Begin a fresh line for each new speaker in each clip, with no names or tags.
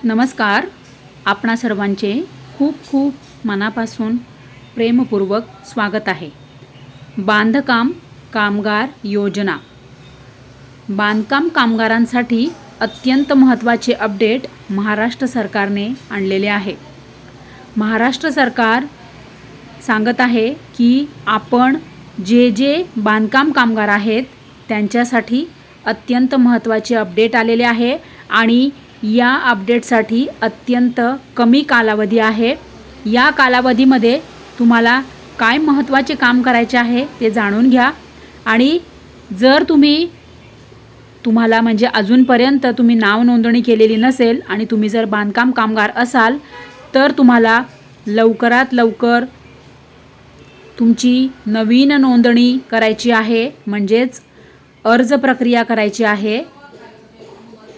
नमस्कार. आपणा सर्वांचे खूप खूप मनापासून प्रेमपूर्वक स्वागत आहे. बांधकाम कामगार योजना. बांधकाम कामगारांसाठी अत्यंत महत्त्वाचे अपडेट महाराष्ट्र सरकारने आणलेले आहे. महाराष्ट्र सरकार सांगत आहे की आपण जे बांधकाम कामगार आहेत त्यांच्यासाठी अत्यंत महत्त्वाचे अपडेट आलेले आहे आणि या अपडेटसाठी अत्यंत कमी कालावधी आहे. या कालावधीमध्ये तुम्हाला काय महत्त्वाचे काम करायचे आहे ते जाणून घ्या. आणि जर तुम्हाला म्हणजे अजूनपर्यंत तुम्ही नाव नोंदणी केलेली नसेल आणि तुम्ही जर बांधकाम कामगार असाल तर तुम्हाला लवकरात लवकर तुमची नवीन नोंदणी करायची आहे, म्हणजेच अर्ज प्रक्रिया करायची आहे.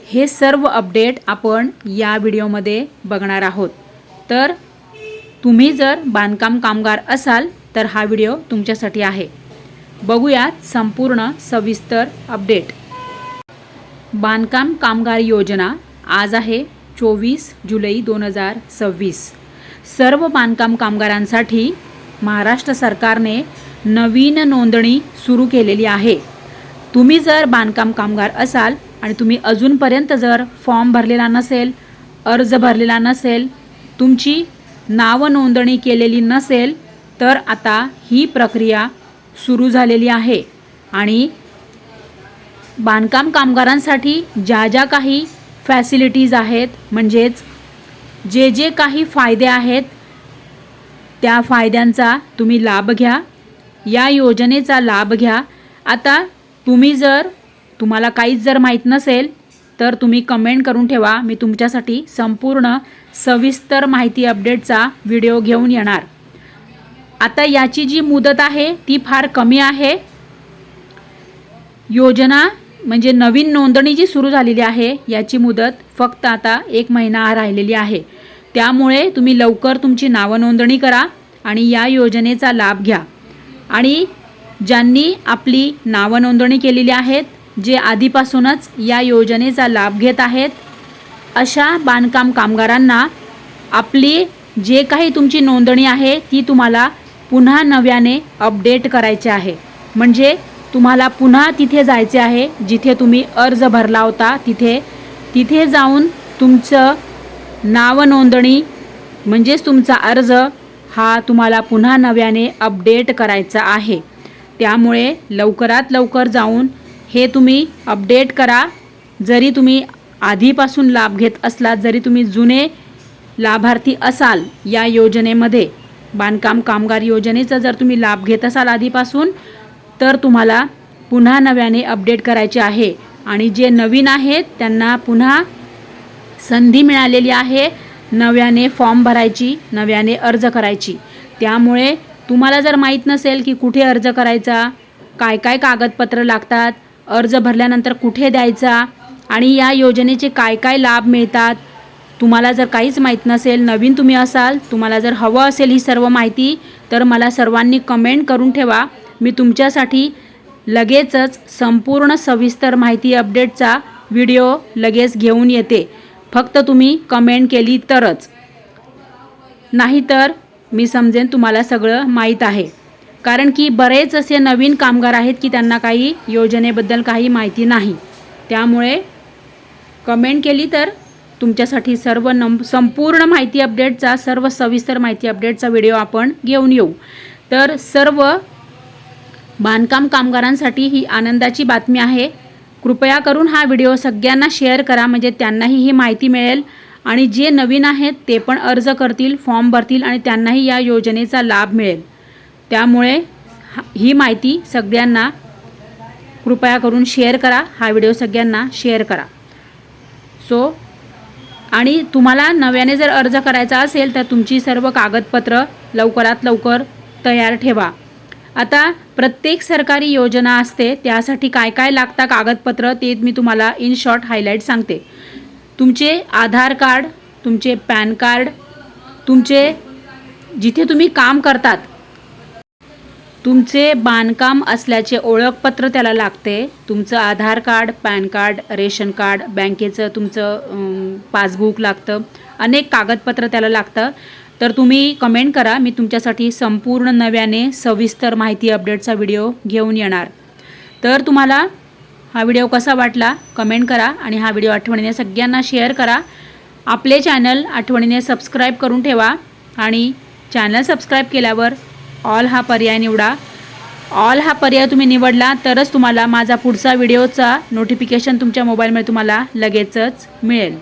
हे सर्व अपडेट आपण या व्हिडिओमध्ये बघणार आहोत. तर तुम्ही जर बांधकाम कामगार असाल तर हा व्हिडिओ तुमच्यासाठी आहे. बघूयात संपूर्ण सविस्तर अपडेट. बांधकाम कामगार योजना आज आहे 24 जुलै 2026. सर्व बांधकाम कामगारांसाठी महाराष्ट्र सरकारने नवीन नोंदणी सुरू केलेली आहे. तुम्ही जर बांधकाम कामगार असाल आणि तुम्ही अजूनपर्यंत जर फॉर्म भरलेला नसेल, अर्ज भरलेला नसेल, तुमची नाव नोंदणी केलेली नसेल तर आता ही प्रक्रिया सुरू झालेली आहे. आणि बांधकाम कामगारांसाठी ज्या काही फॅसिलिटीज आहेत, म्हणजेच जे काही फायदे आहेत त्या फायद्यांचा तुम्ही लाभ घ्या, या योजनेचा लाभ घ्या. आता तुम्हाला काहीच जर माहीत नसेल तर तुम्ही कमेंट करून ठेवा. मी तुमच्यासाठी संपूर्ण सविस्तर माहिती अपडेटचा व्हिडिओ घेऊन येणार. आता याची जी मुदत आहे ती फार कमी आहे. योजना म्हणजे नवीन नोंदणी जी सुरू झालेली आहे याची मुदत फक्त आता 1 महिना राहिलेली आहे. त्यामुळे तुम्ही लवकर तुमची नाव नोंदणी करा आणि या योजनेचा लाभ घ्या. आणि ज्यांनी आपली नाव नोंदणी केलेली आहेत, जे आधीपासूनच या योजनेचा लाभ घेत आहेत, अशा बांधकाम कामगारांना आपली जे काही तुमची नोंदणी आहे ती तुम्हाला पुन्हा नव्याने अपडेट करायचे आहे. म्हणजे तुम्हाला पुन्हा तिथे जायचे आहे जिथे तुम्ही अर्ज भरला होता, तिथे जाऊन तुमचं नाव नोंदणी म्हणजेच तुमचा अर्ज हा तुम्हाला पुन्हा नव्याने अपडेट करायचा आहे. त्यामुळे लवकरात लवकर जाऊन हे तुम्ही अपडेट करा. जरी तुम्ही आधीपासून लाभ घेत असलात, जरी तुम्ही जुने लाभार्थी असाल या योजनेमध्ये, बांधकाम कामगार योजनेचा जर तुम्ही लाभ घेत असाल आधीपासून, तर तुम्हाला पुन्हा नव्याने अपडेट करायचे आहे. आणि जे नवीन आहेत त्यांना पुन्हा संधी मिळालेली आहे नव्याने फॉर्म भरायची, नव्याने अर्ज करायची. त्यामुळे तुम्हाला जर माहीत नसेल की कुठे अर्ज करायचा, काय काय कागदपत्र लागतात, अर्ज भरल्यानंतर कुठे द्यायचा आणि या योजनेचे काय काय लाभ मिळतात, तुम्हाला जर काहीच माहीत नसेल, नवीन तुम्ही असाल, तुम्हाला जर हवं असेल ही सर्व माहिती, तर मला सर्वांनी कमेंट करून ठेवा. मी तुमच्यासाठी लगेचच संपूर्ण सविस्तर माहिती अपडेटचा व्हिडिओ लगेच घेऊन येते. फक्त तुम्ही कमेंट केली तरच, नाहीतर मी समजेन तुम्हाला सगळं माहीत आहे. कारण की बरेच असे नवीन कामगार आहेत की त्यांना काही योजनेबद्दल काही माहिती नाही. त्यामुळे कमेंट केली तर तुमच्यासाठी संपूर्ण माहिती अपडेटचा, सर्व सविस्तर माहिती अपडेटचा व्हिडिओ आपण घेऊन येऊ. तर सर्व बांधकाम कामगारांसाठी ही आनंदाची बातमी आहे. कृपया करून हा व्हिडिओ सगळ्यांना शेअर करा, म्हणजे त्यांनाही ही माहिती मिळेल आणि जे नवीन आहेत ते पण अर्ज करतील, फॉर्म भरतील आणि त्यांनाही या योजनेचा लाभ मिळेल. त्यामुळे ही माहिती सगळ्यांना कृपया करून शेअर करा. हा व्हिडिओ सगळ्यांना शेअर करा. आणि तुम्हाला नव्याने जर अर्ज करायचा असेल तर तुमची सर्व कागदपत्र लवकरात लवकर तयार ठेवा. आता प्रत्येक सरकारी योजना असते त्यासाठी काय काय लागतं कागदपत्र ते मी तुम्हाला इन शॉर्ट हायलाईट सांगते. तुमचे आधार कार्ड, तुमचे पॅन कार्ड, तुमचे जिथे तुम्ही काम करतात तुमचे बांधकाम असल्याचे ओळखपत्र त्याला लागते, तुमचं Aadhaar card, PAN card, ration card, बँकेचं तुमचं पासबुक लागतं, अनेक कागदपत्र त्याला लागतं. तर तुम्ही कमेंट करा, मी तुमच्यासाठी संपूर्ण नव्याने सविस्तर माहिती अपडेटचा व्हिडिओ घेऊन येणार. तर तुम्हाला हा व्हिडिओ कसा वाटला कमेंट करा आणि हा व्हिडिओ आठवणीने सगळ्यांना शेअर करा. आपले चॅनल आठवणीने सबस्क्राईब करून ठेवा आणि चॅनल सबस्क्राईब केल्यावर ऑल हा पर्याय निवडा. ऑल हा पर्याय तुम्ही निवडला तरच तुम्हाला माझा पुढचा व्हिडिओचा नोटिफिकेशन तुमच्या मोबाईलमध्ये तुम्हाला लगेचच मिळेल.